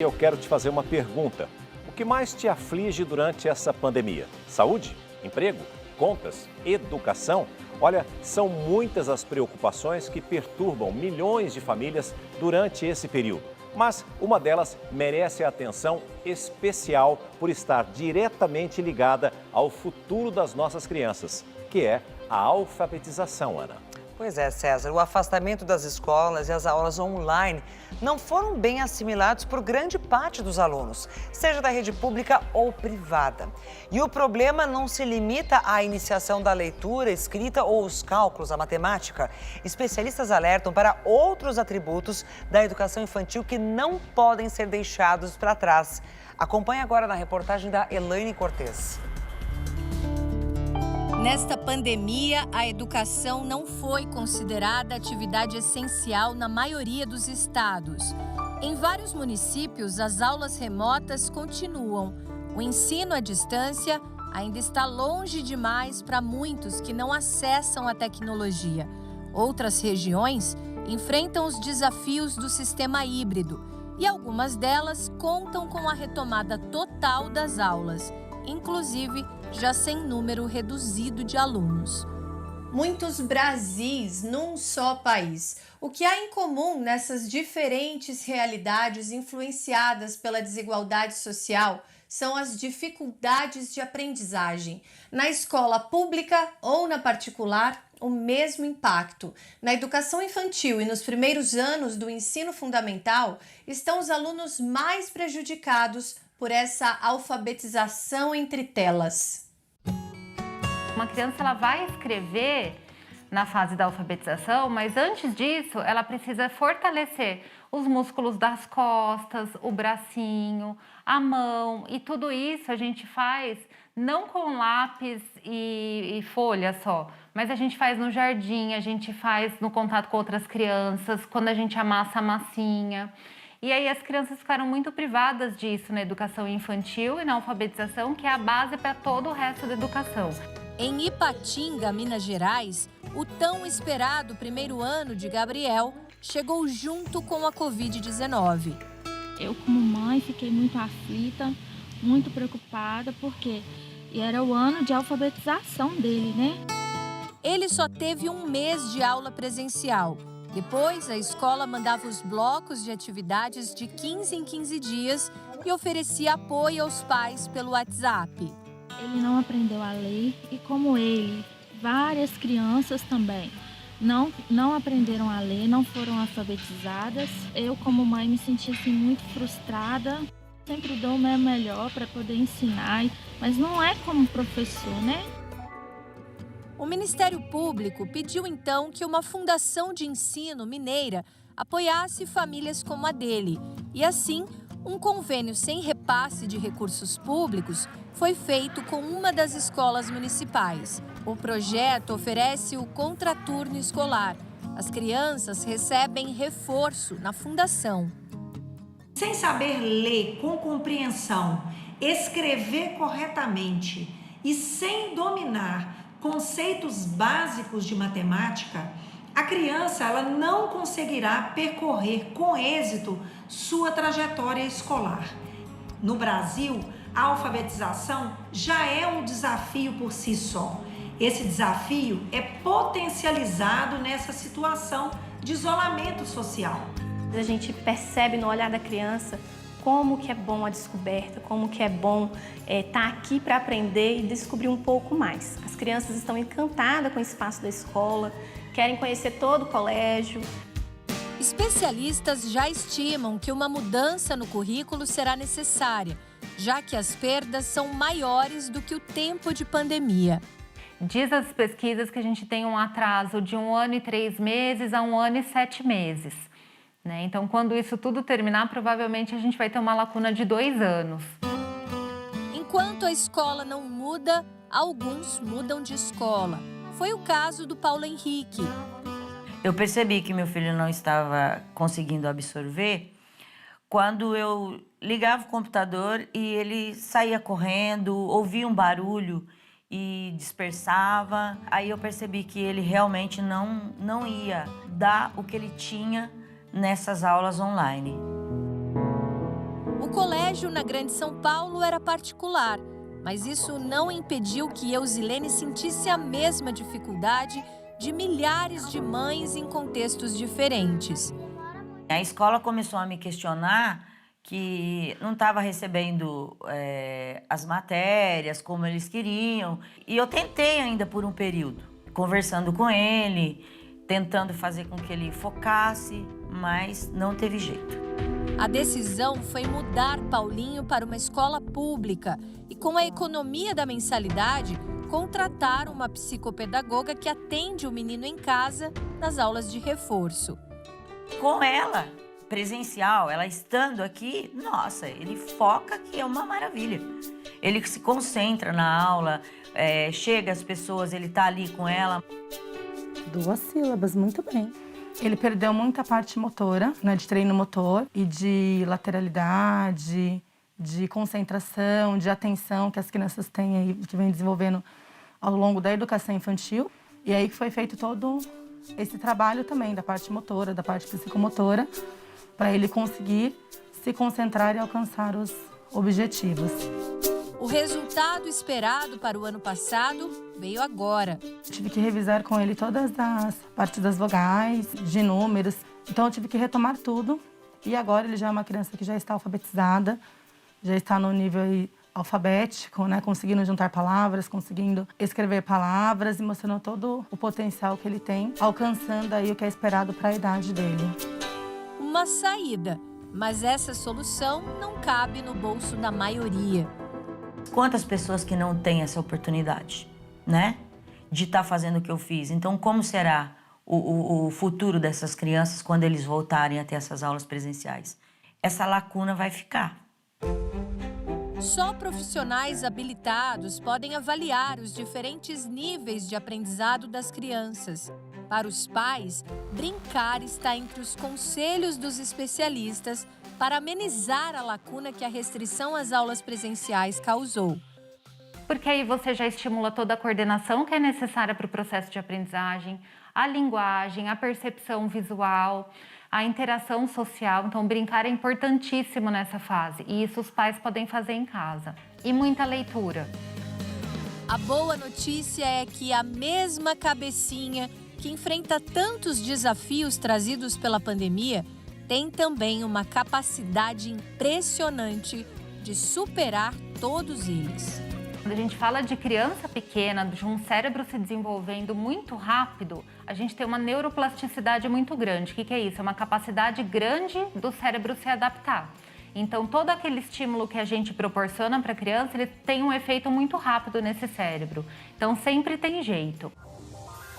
Eu quero te fazer uma pergunta. O que mais te aflige durante essa pandemia? Saúde? Emprego? Contas? Educação? Olha, são muitas as preocupações que perturbam milhões de famílias durante esse período. Mas uma delas merece atenção especial por estar diretamente ligada ao futuro das nossas crianças, que é a alfabetização, Ana. Pois é, César, o afastamento das escolas e as aulas online não foram bem assimilados por grande parte dos alunos, seja da rede pública ou privada. E o problema não se limita à iniciação da leitura, escrita ou os cálculos, a matemática. Especialistas alertam para outros atributos da educação infantil que não podem ser deixados para trás. Acompanhe agora na reportagem da Elaine Cortez. Nesta pandemia, a educação não foi considerada atividade essencial na maioria dos estados. Em vários municípios, as aulas remotas continuam. O ensino à distância ainda está longe demais para muitos que não acessam a tecnologia. Outras regiões enfrentam os desafios do sistema híbrido e algumas delas contam com a retomada total das aulas, inclusive já sem número reduzido de alunos. Muitos Brasis num só país. O que há em comum nessas diferentes realidades influenciadas pela desigualdade social são as dificuldades de aprendizagem. Na escola pública ou na particular, o mesmo impacto. Na educação infantil e nos primeiros anos do ensino fundamental, estão os alunos mais prejudicados por essa alfabetização entre telas. Uma criança ela vai escrever na fase da alfabetização, mas antes disso ela precisa fortalecer os músculos das costas, o bracinho, a mão, e tudo isso a gente faz não com lápis e folha só, mas a gente faz no jardim, a gente faz no contato com outras crianças, quando a gente amassa a massinha. E aí as crianças ficaram muito privadas disso na educação infantil e na alfabetização, que é a base para todo o resto da educação. Em Ipatinga, Minas Gerais, o tão esperado primeiro ano de Gabriel chegou junto com a Covid-19. Eu, como mãe, fiquei muito aflita, muito preocupada, porque era o ano de alfabetização dele, né? Ele só teve um mês de aula presencial. Depois, a escola mandava os blocos de atividades de 15 em 15 dias e oferecia apoio aos pais pelo WhatsApp. Ele não aprendeu a ler e, como ele, várias crianças também não aprenderam a ler, não foram alfabetizadas. Eu, como mãe, me senti assim, muito frustrada. Sempre dou o meu melhor para poder ensinar, mas não é como professor, né? O Ministério Público pediu então que uma fundação de ensino mineira apoiasse famílias como a dele. E assim, um convênio sem repasse de recursos públicos foi feito com uma das escolas municipais. O projeto oferece o contraturno escolar. As crianças recebem reforço na fundação. Sem saber ler com compreensão, escrever corretamente e sem dominar conceitos básicos de matemática, a criança ela não conseguirá percorrer com êxito sua trajetória escolar. No Brasil, a alfabetização já é um desafio por si só. Esse desafio é potencializado nessa situação de isolamento social. A gente percebe no olhar da criança como que é bom a descoberta, como que é bom estar aqui para aprender e descobrir um pouco mais. As crianças estão encantadas com o espaço da escola, querem conhecer todo o colégio. Especialistas já estimam que uma mudança no currículo será necessária, já que as perdas são maiores do que o tempo de pandemia. Diz as pesquisas que a gente tem um atraso de 1 ano e 3 meses a 1 ano e 7 meses. Então, quando isso tudo terminar, provavelmente a gente vai ter uma lacuna de 2 anos. Enquanto a escola não muda, alguns mudam de escola. Foi o caso do Paulo Henrique. Eu percebi que meu filho não estava conseguindo absorver quando eu ligava o computador e ele saía correndo, ouvia um barulho e dispersava. Aí eu percebi que ele realmente não ia dar o que ele tinha nessas aulas online. O colégio na Grande São Paulo era particular, mas isso não impediu que Eusilene sentisse a mesma dificuldade de milhares de mães em contextos diferentes. A escola começou a me questionar que não estava recebendo as matérias como eles queriam. E eu tentei ainda por um período, conversando com ele, tentando fazer com que ele focasse, mas não teve jeito. A decisão foi mudar Paulinho para uma escola pública e, com a economia da mensalidade, contratar uma psicopedagoga que atende o menino em casa nas aulas de reforço. Com ela, presencial, ela estando aqui, nossa, ele foca que é uma maravilha. Ele se concentra na aula, chega às pessoas, ele tá ali com ela. 2 sílabas, muito bem. Ele perdeu muita parte motora, né, de treino motor e de lateralidade, de concentração, de atenção que as crianças têm aí, que vem desenvolvendo ao longo da educação infantil. E aí que foi feito todo esse trabalho também da parte motora, da parte psicomotora, para ele conseguir se concentrar e alcançar os objetivos. O resultado esperado para o ano passado veio agora. Tive que revisar com ele todas as partes das vogais, de números. Então eu tive que retomar tudo. E agora ele já é uma criança que já está alfabetizada, já está no nível aí alfabético, né? Conseguindo juntar palavras, conseguindo escrever palavras e mostrando todo o potencial que ele tem, alcançando aí o que é esperado para a idade dele. Uma saída, mas essa solução não cabe no bolso da maioria. Quantas pessoas que não têm essa oportunidade, né? De estar fazendo o que eu fiz. Então, como será o futuro dessas crianças quando eles voltarem a ter essas aulas presenciais? Essa lacuna vai ficar. Só profissionais habilitados podem avaliar os diferentes níveis de aprendizado das crianças. Para os pais, brincar está entre os conselhos dos especialistas para amenizar a lacuna que a restrição às aulas presenciais causou. Porque aí você já estimula toda a coordenação que é necessária para o processo de aprendizagem, a linguagem, a percepção visual, a interação social. Então, brincar é importantíssimo nessa fase e isso os pais podem fazer em casa. E muita leitura. A boa notícia é que a mesma cabecinha que enfrenta tantos desafios trazidos pela pandemia tem também uma capacidade impressionante de superar todos eles. Quando a gente fala de criança pequena, de um cérebro se desenvolvendo muito rápido, a gente tem uma neuroplasticidade muito grande. O que é isso? É uma capacidade grande do cérebro se adaptar. Então, todo aquele estímulo que a gente proporciona para a criança, ele tem um efeito muito rápido nesse cérebro. Então, sempre tem jeito.